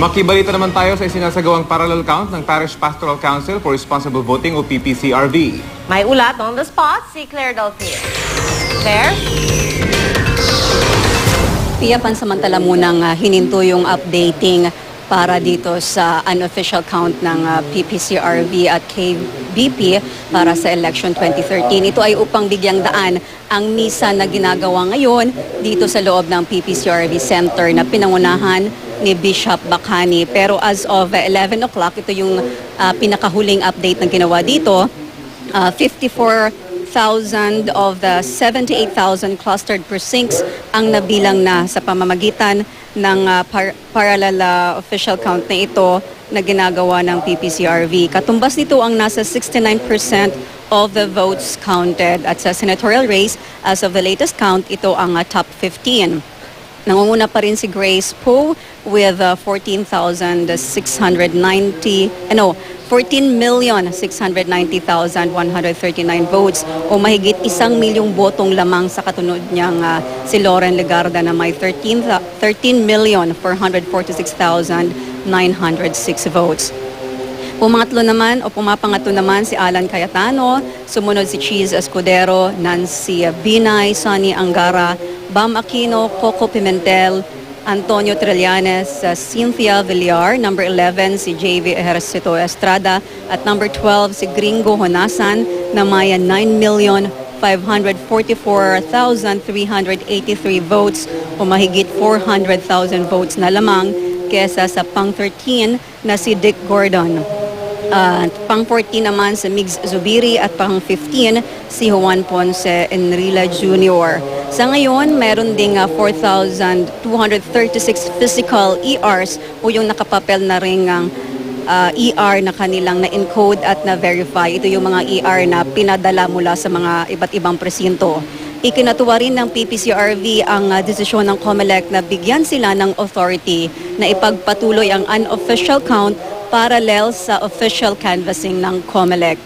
Makibalita naman tayo sa isinasagawang parallel count ng Parish Pastoral Council for Responsible Voting o PPCRV. May ulat on the spot si Claire Delphine. Claire? Pia, pansamantala munang hininto yung updating para dito sa unofficial count ng PPCRV at KBP para sa election 2013. Ito ay upang bigyang daan ang misa na ginagawa ngayon dito sa loob ng PPCRV Center na pinangunahan ni Bishop Bacani. Pero as of 11 o'clock, ito yung pinakahuling update na ginawa dito. 54,000 of the 78,000 clustered precincts ang nabilang na sa pamamagitan ng parallel official count na ito na ginagawa ng PPCRV. Katumbas nito ang nasa 69% of the votes counted at sa senatorial race. As of the latest count, ito ang top 15. Nangunguna pa rin si Grace Poe with 14,690,139 votes o mahigit 1 milyong botong lamang sa katunod niyang si Loren Legarda na may 13,446,906 votes. Pumapangatlo naman si Alan Cayetano, sumunod si Cheese Escudero, Nancy Binay, Sonny Angara, Bam Aquino, Coco Pimentel, Antonio Trillanes, Cynthia Villar, number 11 si JV Ejercito Estrada at number 12 si Gringo Honasan na may 9,544,383 votes o mahigit 400,000 votes na lamang kesa sa pang-13 na si Dick Gordon. Pang-14 naman si Migs Zubiri at pang-15 si Juan Ponce Enrila Jr. Sa ngayon, meron ding 4,236 physical ERs o yung nakapapel na ring ER na kanilang na-encode at na-verify. Ito yung mga ER na pinadala mula sa mga iba't ibang presinto. Ikinatuwa rin ng PPCRV ang desisyon ng COMELEC na bigyan sila ng authority na ipagpatuloy ang unofficial count parallel sa official canvassing ng COMELEC.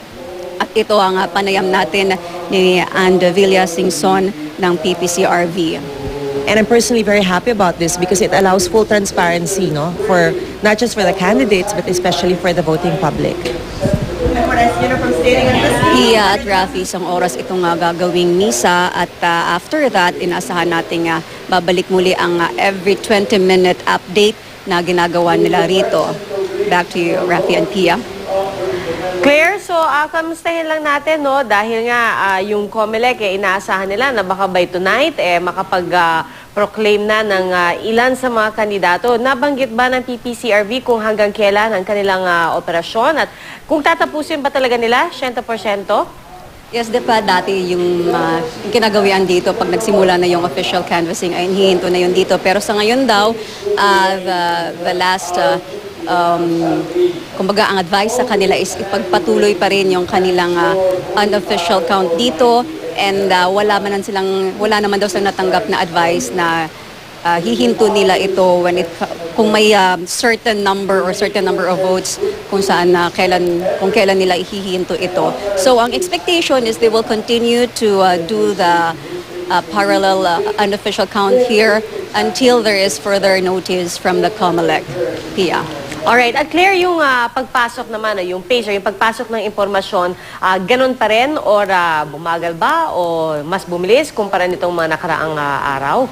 At ito ang panayam natin ni Anne Villasingson ng PPCRV. And I'm personally very happy about this because it allows full transparency, no, for not just for the candidates but especially for the voting public. Pia at Rafi, isang oras itong gagawing misa at after that, inaasahan natin babalik muli ang every 20-minute update na ginagawa nila rito. Back to you, Rafi and Pia. Claire, so kamustahin lang natin, no? Dahil nga yung COMELEC, inaasahan nila na baka by tonight, makapag-proclaim na ng ilan sa mga kandidato. Nabanggit ba ng PPCRV kung hanggang kailan ang kanilang operasyon? At kung tatapusin ba talaga nila, 100%? Yes, diba dati yung kinagawian dito pag nagsimula na yung official canvassing ay hihinto na yun dito. Pero sa ngayon daw, the last kumbaga ang advice sa kanila is ipagpatuloy pa rin yung kanilang unofficial count dito and wala naman daw silang natanggap na advice na hihinto nila ito kung may certain number of votes kung saan kung kailan nila ihihinto ito. So ang expectation is they will continue to do the parallel unofficial count here until there is further notice from the COMELEC. Pia. Alright, at Claire, yung pagpasok naman, yung pace, yung pagpasok ng impormasyon, ganun pa rin or bumagal ba o mas bumilis kumpara nitong mga nakaraang araw?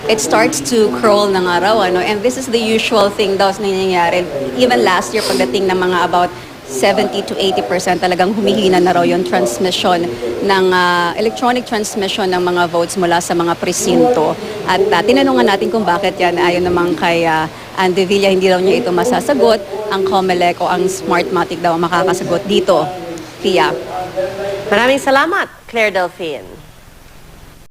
It starts to crawl ng araw, and this is the usual thing daw na nangyayari. Even last year, pagdating ng mga about 70 to 80% talagang humihina na raw yung transmission ng electronic transmission ng mga votes mula sa mga presinto. At tinanungan natin kung bakit yan. Ayon naman kay Andy Villa, hindi daw niya ito masasagot. Ang COMELEC o ang Smartmatic daw ang makakasagot dito. Pia. Maraming salamat, Claire Delphine.